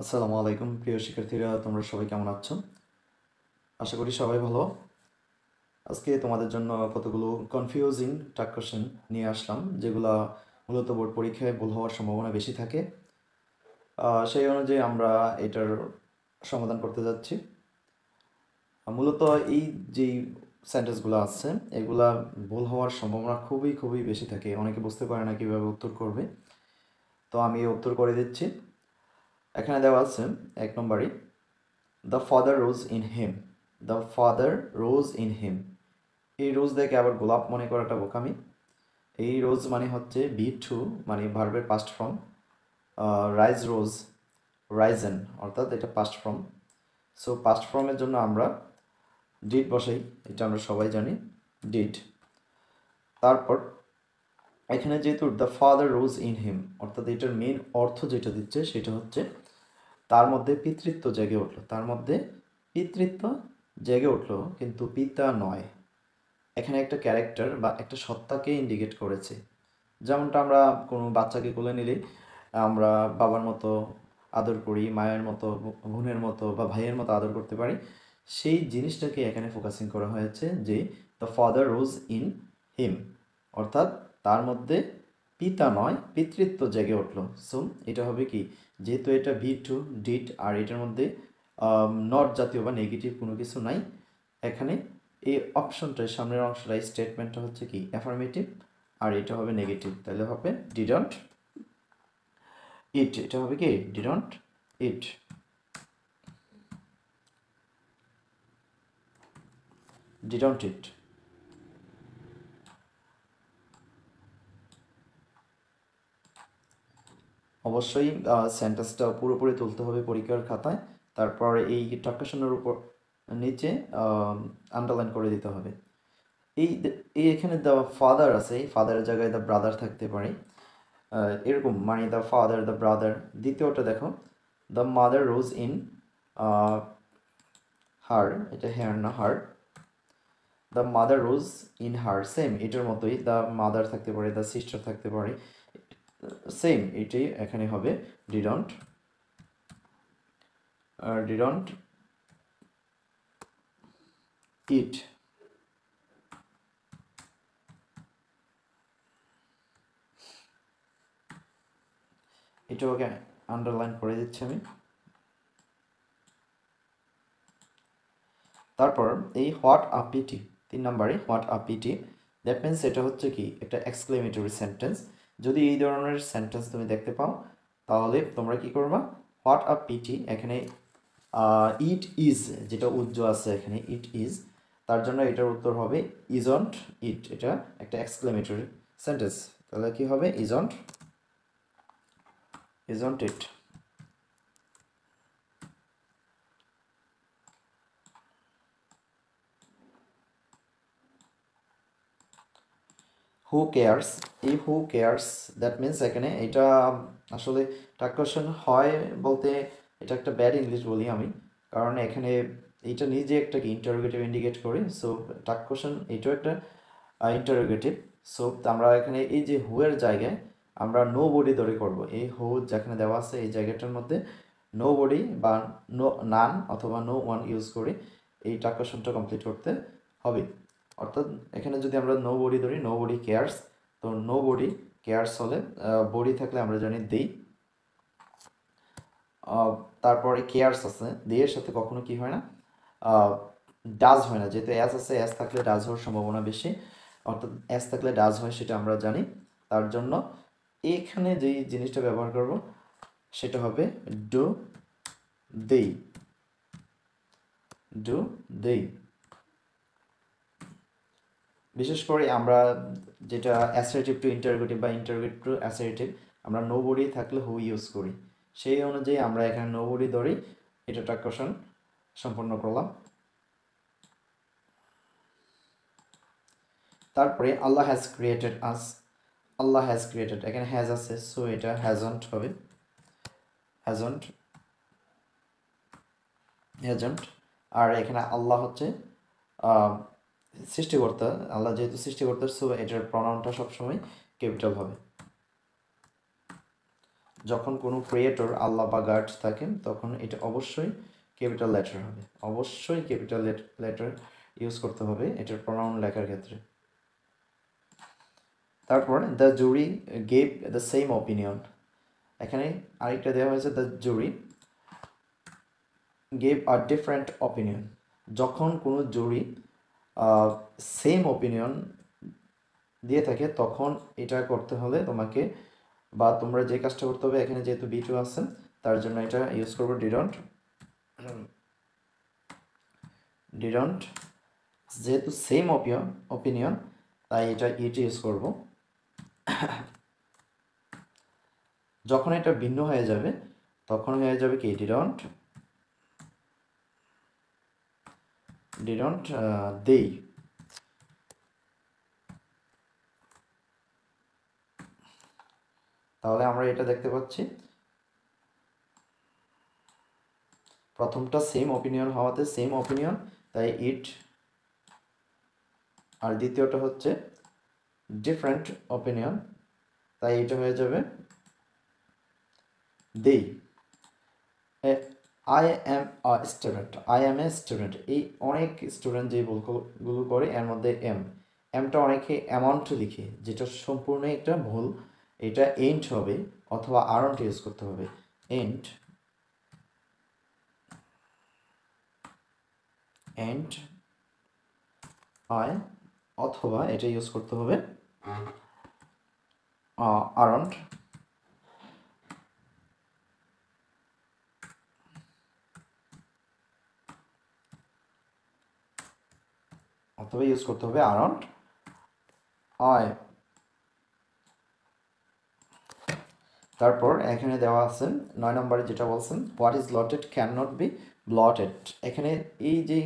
আসসালামু আলাইকুম প্রিয় শিক্ষার্থীরা, তোমরা সবাই কেমন আছো? আশা করি সবাই ভালো। আজকে তোমাদের জন্য কতগুলো কনফিউজিং টাক কোশ্চেন নিয়ে আসলাম, যেগুলা মূলত বোর্ড পরীক্ষায় ভুল হওয়ার সম্ভাবনা বেশি থাকে। সেই অনুযায়ী আমরা এটার সমাধান করতে যাচ্ছি। মূলত এই যেই সেন্টেন্সগুলো আছে এগুলা ভুল হওয়ার সম্ভাবনা খুবই খুবই বেশি থাকে। অনেকে বুঝতে পারে না কীভাবে উত্তর করবে, তো আমি উত্তর করে দিচ্ছি। এখানে দেওয়া আছে 1 নম্বরে, the father rose in him. The father rose in him, এই রোজ দেখে আবার গোলাপ মনে করাটা বোকামি। এই রোজ মানে হচ্ছে বি টু, মানে ভার্বের পাস্ট ফর্ম। রাইজ রোজ, রাইজেন, অর্থাৎ এটা পাস্ট ফর্ম। সো পাস্ট ফর্মের জন্য আমরা ডিড বসাই, এটা আমরা সবাই জানি, ডিড। তারপর এখানে যেহেতু the father rose in him, অর্থাৎ এটার মেইন অর্থ যেটা দিচ্ছে সেটা হচ্ছে তার মধ্যে পিতৃত্ব জেগে উঠলো, তার মধ্যে পিতৃত্ব জেগে উঠলো, কিন্তু পিতা নয়। এখানে একটা ক্যারেক্টার বা একটা সত্তাকে ইন্ডিকেট করেছে। যেমনটা আমরা কোনো বাচ্চাকে কোলে নিলে আমরা বাবার মতো আদর করি, মায়ের মতো, বোনের মতো বা ভাইয়ের মতো আদর করতে পারি, সেই জিনিসটাকে এখানে ফোকাসিং করা হয়েছে যে the father rose in him, অর্থাৎ তার মধ্যে পিতা নয় পিতৃত্ব জেগে উঠলো। সো এটা হবে কি, যেহেতু এটা ভি টু ডিড আর এটার মধ্যে নট জাতীয় বা নেগেটিভ কোনো কিছু নাই, এখানে এই অপশনটার সামনের অংশটাই স্টেটমেন্টটা হচ্ছে কি অ্যাফার্মেটিভ, আর এটা হবে নেগেটিভ, তাহলে হবে ডিডন্ট ইট। এটা হবে কি ডিডন্ট ইট, ডিডন্ট ইট। অবশ্যই সেন্টেন্সটা পুরোপুরি তুলতে হবে পরীক্ষার খাতায়, তারপর এই ট্রাক্কেশনের উপর নিচে আন্ডারলাইন করে দিতে হবে। এই এখানে দ্য ফাদার আছে, এই ফাদারের জায়গায় দ্য ব্রাদার থাকতে পারে, এরকম মানে দ্য ফাদার দ্য ব্রাদার। দ্বিতীয়টা দেখো, the mother rose in her, এটা হেয়ার না her, the mother rose in her, same এটার মতোই দ্য মাদার থাকতে পারে, দ্য সিস্টার থাকতে পারে, সেম এটাই এখানে হবে ডিডন্ট ডিডন্ট ইট। এটাকে আন্ডারলাইন করে দিচ্ছি আমি। তারপর এই হোয়াট আ পিটি, 3 নম্বরে what a PT, that means এটা হচ্ছে কি একটা এক্সক্লেমেটরি সেন্টেন্স। যদি এই ধরনের সেন্টেন্স তুমি দেখতে পাও তাহলে তোমরা কি করবা, হোয়াট আ পিটি, এখানে ইট ইজ যেটা উজ্জ আছে এখানে ইট ইজ, তার জন্য এটার উত্তর হবে ইজন্ট ইট, এটা একটা এক্সক্লেমেটরি সেন্টেন্স, তাহলে কি হবে ইজন্ট ইট। হু কেয়ার্স, এই হু কেয়ার্স দ্যাট মিনস এখানে এটা আসলে টাক কোশ্চেন হয় বলতে এটা একটা ব্যাড ইংলিশ বলি আমি, কারণ এখানে এইটা নিজে একটা কি ইন্টারোগেটিভ ইন্ডিকেট করে। সো টাক কোশ্চেন এটাও একটা ইন্টারোগেটিভ। সো আমরা এখানে এই যে হু এর জায়গায় আমরা নো বডি ধরে করব, এই হু যেখানে দেওয়া আছে এই জায়গাটার মধ্যে নো বডি বা নো নান অথবা নো ওয়ান ইউজ করে এই টাক কোশ্চেনটা কমপ্লিট করতে হবে। অর্থাৎ এখানে যদি আমরা নো বডি ধরি, নো বডি কেয়ার্স, তো নো বডি কেয়ার্স হলে বডি থাকলে আমরা জানি দেই, তারপরে কেয়ার্স আছে, দেয়ের সাথে কখনো কি হয় না, ডাজ হয় না, যেহেতু অ্যাস আছে অ্যাস থাকলে ডাজ হওয়ার সম্ভাবনা বেশি, অর্থাৎ অ্যাস থাকলে ডাজ হয় সেটা আমরা জানি। তার জন্য এখানে যেই জিনিসটা ব্যবহার করব সেটা হবে ডু দেই, ডু দেই। বিশেষ করে আমরা যেটা অ্যাসার্টিভ টু ইন্টারোগেটিভ বা ইন্টারোগেটিভ টু অ্যাসার্টিভ, আমরা নো বডি থাকলে হু ইউজ করি, সেই অনুযায়ী আমরা এখানে নো বডি ধরি এটা টাক কোশ্চেন সম্পন্ন করলাম। তারপরে Allah has created us, Allah has created, এখানে হ্যাজ আছে সো এটা হ্যাজন্ট হবে, হ্যাজন্ট হ্যাজন্ট। আর এখানে আল্লাহ হচ্ছে সৃষ্টিকর্তা, আল্লাহ যেহেতু সৃষ্টিকর্তা সো এটার প্রনাউনটা সবসময় ক্যাপিটাল হবে। যখন কোনো ক্রিয়েটর আল্লাহ বা গড থাকেন তখন এটা অবশ্যই ক্যাপিটাল লেটার হবে, অবশ্যই ক্যাপিটাল লেটার ইউজ করতে হবে এটার প্রনাউন লেখার ক্ষেত্রে। তারপর the jury gave the same opinion, এখানে আরেকটা দেওয়া হয়েছে the jury gave a different opinion. যখন কোনো জুরি সেম অপিনিয়ন দিয়ে থাকে তখন এটা করতে হলে তোমাকে বা তোমরা যে কাজটা করতে হবে, এখানে যেহেতু বি টু আছে তার জন্য এটা ইউজ করবো ডিডন্ট। যেহেতু সেম অপিনিয়ন তাই এটা ইট ইউজ করব। যখন এটা ভিন্ন হয়ে যাবে তখন হয়ে যাবে কি ডিডন্ট দেই। তাহলে আমরা এটা দেখতে পাচ্ছি প্রথমটা সেম অপিনিয়ন হওয়াতে সেম অপিনিয়ন তাই ইট, আর দ্বিতীয়টা হচ্ছে ডিফারেন্ট অপিনিয়ন তাই এটা হয়ে যাবে দেই। আই অ্যাম এ স্টুডেন্ট, এই অনেক স্টুডেন্ট যে ভুলগুলো করে এর মধ্যে এমটা অনেকে অ্যামাউন্ট লিখে, যেটা সম্পূর্ণ একটা ভুল। এটা এন্ট হবে অথবা আরন্ট ইউজ করতে হবে। এন্ট আই, অথবা এটা ইউজ করতে হবে আরন্ট, অথবা ইউজ করতে হবে আরন্ট আই। তারপর এখানে দেওয়া আছে 9 নম্বরে যেটা বলছেন what is lotted can not be blotted. এখানে এই যে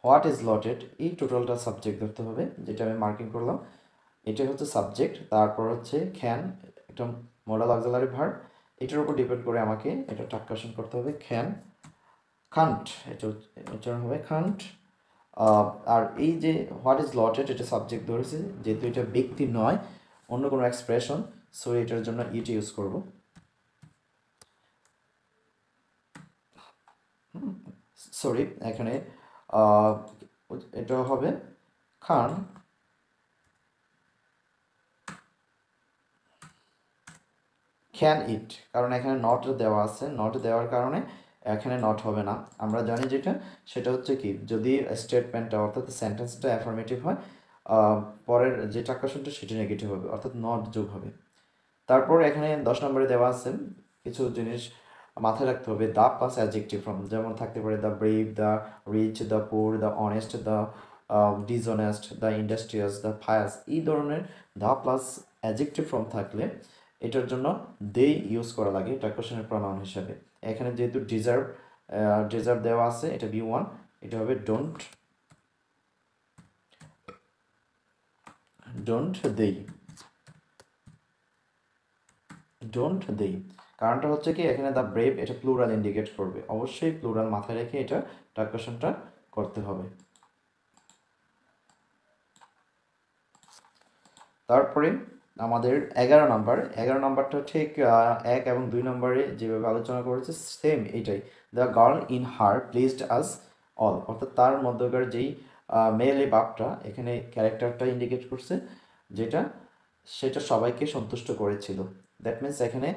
হোয়াট ইজ লটেড এই টোটালটা সাবজেক্ট ধরতে হবে, যেটা আমি মার্কিং করলাম এটা হচ্ছে সাবজেক্ট। তারপর হচ্ছে ক্যান, একটা মডাল অক্সিলারি ভার্ব, এটার উপর ডিপেন্ড করে আমাকে এটা ট্রান্সলেশন করতে হবে ক্যান, কান্ট, এটা হবে কান্ট। আর এই যে হোয়াট ইজ লটেড এটা সাবজেক্ট ধরেছে, যেহেতু এটা ব্যক্তি নয় অন্য কোনো এক্সপ্রেশন, সো এটার জন্য ইট ইউজ করব। সরি, এখানে এটা হবে খান ক্যান ইট, কারণ এখানে নট দেওয়া আছে, নট দেওয়ার কারণে এখানে নট হবে না। আমরা জানি যেটা সেটা হচ্ছে কি, যদি স্টেটমেন্টটা অর্থাৎ সেন্টেন্সটা অ্যাফার্মেটিভ হয় পরের যে ট্রান্সলেশনটা সেটা নেগেটিভ হবে, অর্থাৎ নট যোগ হবে। তারপর এখানে 10 নম্বরে দেওয়া আছে কিছু জিনিস মাথায় রাখতে হবে, দ্য প্লাস অ্যাডজেক্টিভ ফর্ম, যেমন থাকতে পারে the brave, the rich, the poor, the honest, the dishonest, the industrious, the pious, এই ধরনের দ্য প্লাস অ্যাডজেক্টিভ ফর্ম থাকলে এটার জন্য দে ইউজ করা লাগে ট্রান্সলেশনের প্রনাউন হিসাবে। এখানে যেহেতু ডিজার্ভ দেওয়া আছে এটা B1, এটা হবে ডোন্ট দেই। কারণটা হচ্ছে কি এখানে দ্য ব্রেভ এটা প্লুরাল ইন্ডিকেট করবে, অবশ্যই প্লুরাল মাথায় রেখে এটা ট্রান্সলেশনটা করতে হবে। তারপরে আমাদের 11 নাম্বারটা ঠিক 1 এবং 2 নম্বরে যেভাবে আলোচনা করেছে সেম এইটাই। The girl in her placed us all, অর্থাৎ তার মধ্যকার যেই মেয়েলি ভাবটা এখানে ক্যারেক্টারটা ইন্ডিকেট করছে, যেটা সেটা সবাইকে সন্তুষ্ট করেছিল। দ্যাট মিনস এখানে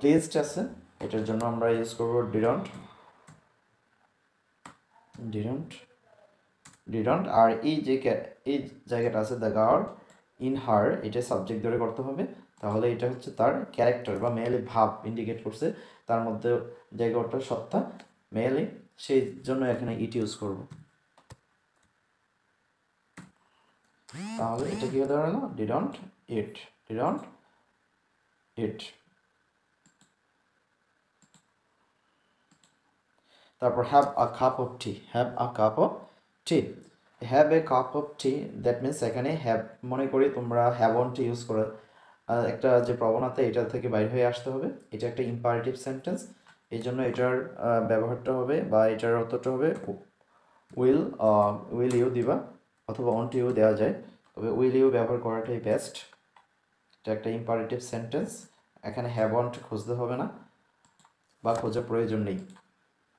প্লেসড আছে, এটার জন্য আমরা ইউজ করবো ডিডন্ট। আর এই জায়গাটা আছে দ্য গার্ল ইন হার, এটা সাবজেক্ট ধরে করতে হবে। তাহলে এটা হচ্ছে তার ক্যারেক্টার বা মেয়েলি ভাব ইন্ডিকেট করছে, তার মধ্যে জায়গাটা সত্তা মেয়েলি, সেই জন্য এখানে ইট ইউজ করব। তাহলে এটা কি হতে পারে না ডিডন্ট ইট। তারপর have a cup of T, have a cup of T, that means এখানে হ্যাভ, মনে করি তোমরা হ্যাভ অন টি ইউজ করে একটা যে প্রবণতা এটা থেকে বাইর হয়ে আসতে হবে। এটা একটা ইম্পারেটিভ সেন্টেন্স, এই জন্য এটার ব্যবহারটা হবে বা এটার অর্থটা হবে উইল ইউ দিবা, অথবা অন টু ইউ দেওয়া যায়, তবে উইল ইউ ব্যবহার করাটাই বেস্ট। এটা একটা ইম্পারেটিভ সেন্টেন্স এখানে হ্যাভন্ট খুঁজতে হবে না বা খোঁজার প্রয়োজন নেই।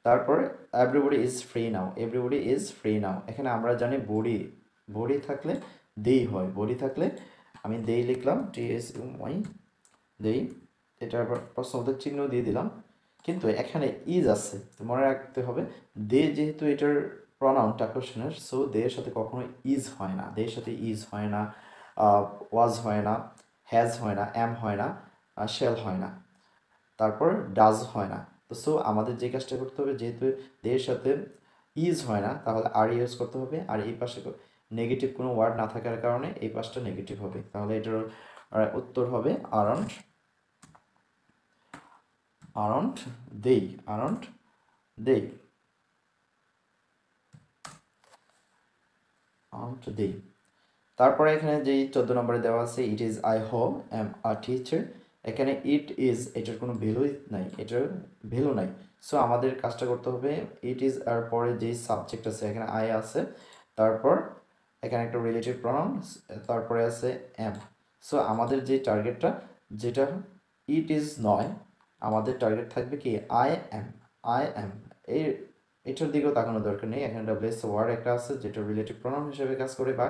তারপরে everybody is free now, everybody is free now, এখানে আমরা জানি বডি, বডি থাকলে দেই হয়, বডি থাকলে আমি দেই লিখলাম TSUY দেই, এটার প্রশ্নবোধক চিহ্ন দিয়ে দিলাম, কিন্তু এখানে ইজ আছে, মনে রাখতে হবে দে যেহেতু এটার প্রনাউন টাকশনের, সো দের সাথে কখনো ইজ হয় না, দের সাথে ইজ হয় না, ওয়াজ হয় না, হ্যাজ হয় না, অ্যাম হয় না, শেল হয় না, তারপর ডাজ হয় না। তো সো আমাদের যে কাজটা করতে হবে, যেহেতু দের সাথে ইজ হয় না, তাহলে আর ইউজ করতে হবে, আর এই পাশে নেগেটিভ কোনো ওয়ার্ড না থাকার কারণে এই পাশটা নেগেটিভ হবে, তাহলে এটার উত্তর হবে আরন্ট, আরন্ট দেই, আরন্ট দেই, আরন্ট দেই। তারপরে এখানে যেই 14 নম্বরে দেওয়া আছে it is I home am a teacher, এখানে ইট ইজ এটার কোনো ভ্যালুই নাই, এটার ভ্যালু নাই। সো আমাদের কাজটা করতে হবে, ইট ইজ আর পরে যেই সাবজেক্ট আছে এখানে আই আছে, তারপর এখানে একটা রিলেটিভ প্রনাউন, তারপরে আছে এম। সো আমাদের যে টার্গেটটা, যেটা ইট ইজ নয়, আমাদের টার্গেট থাকবে কি আই এম, আই এম। এই এটার দিকেও তাকানোর দরকার নেই, এখানে ডাব্লিউএস ওয়ার্ড একটা আছে যেটা রিলেটিভ প্রনাউন হিসেবে কাজ করে বা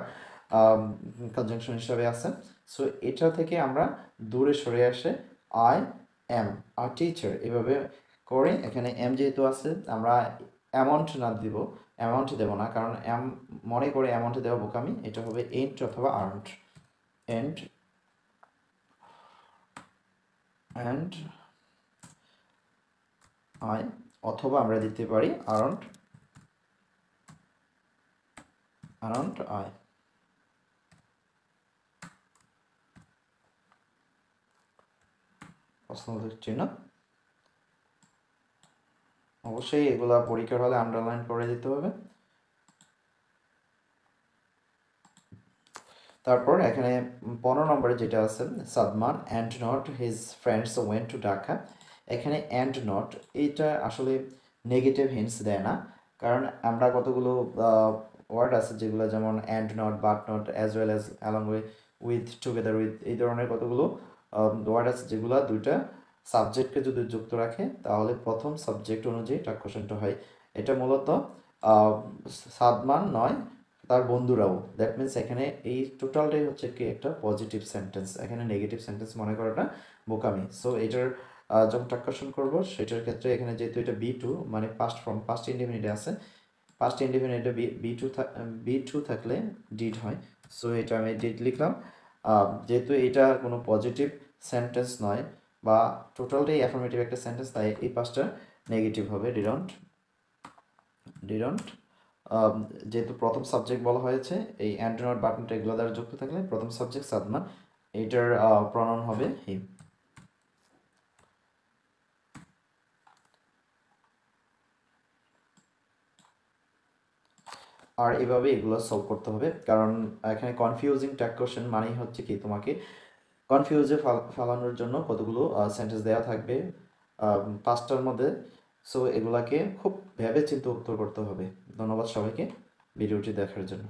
কনজাংশন হিসাবে আছে। সো এটা থেকে আমরা দূরে সরে আসে আই এম আ টিচার এভাবে করে, এখানে এম যেহেতু আছে আমরা অ্যামাউন্ট না দিব, অ্যামাউন্ট দেবো না, কারণ মনে করে অ্যামাউন্টে দেওয়া বোকামি, এটা হবে এন্ট অথবা আর্নড, এন্ড অ্যান্ড আই, অথবা আমরা দিতে পারি আর্নড, আর্নড আই। প্রশ্নবোধক চিহ্ন, অবশ্যই এগুলা পরীক্ষার হলে আন্ডারলাইন করে দিতে হবে। তারপর এখানে 15 নম্বরে যেটা আছে Sadman and not his friends went to Dhaka, এখানে অ্যান্ড নট এইটা আসলে নেগেটিভ হিন্টস দেয় না, কারণ আমরা কতগুলো ওয়ার্ড আছে যেগুলো যেমন and not, but not, as well as, along with, together with, এই ধরনের কতগুলো ওয়ার্ড আছে যেগুলো দুইটা সাবজেক্টকে যদি যুক্ত রাখে তাহলে প্রথম সাবজেক্ট অনুযায়ী এটা কোশ্চেনটা হয়। এটা মূলত সাদমান নয়, তার বন্ধুরাও, দ্যাট মিনস এখানে এই টোটালটাই হচ্ছে কি একটা পজিটিভ সেন্টেন্স, এখানে নেগেটিভ সেন্টেন্স মনে করাটা বোকামি। সো এটার যখন টাক্কাশন করবো সেটার ক্ষেত্রে এখানে যেহেতু এটা B2 মানে পাস্ট ফর্ম, পাস্ট ইনডিফিনিটে আছে, পাস্ট ইনডিফিনিটে B2 থাকলে ডিড হয়। সো এটা আমি ডিড লিখলাম, যেহেতু এটা কোনো পজিটিভ সেন্টেন্স নয় বা টোটালটাই অ্যাফার্মেটিভ একটা সেন্টেন্স, তাই এই পাঁচটা নেগেটিভ হবে, ডিডন্ট, ডিডন্ট। যেহেতু প্রথম সাবজেক্ট বলা হয়েছে, এই অ্যান্ড নট, বাট নট এগুলো দ্বারা যুক্ত থাকলে প্রথম সাবজেক্ট সাদমান, এইটার প্রনাউন হবে হিম। আর এভাবে এগুলো সলভ করতে হবে, কারণ এখানে কনফিউজিং ট্যাগ কোশ্চেন মানেই হচ্ছে কি তোমাকে কনফিউজে ফেলানোর জন্য কতগুলো সেন্টেন্স দেওয়া থাকবে 5টার মধ্যে। সো এগুলাকে খুব ভেবে চিন্তে উত্তর করতে হবে। ধন্যবাদ সবাইকে ভিডিওটি দেখার জন্য।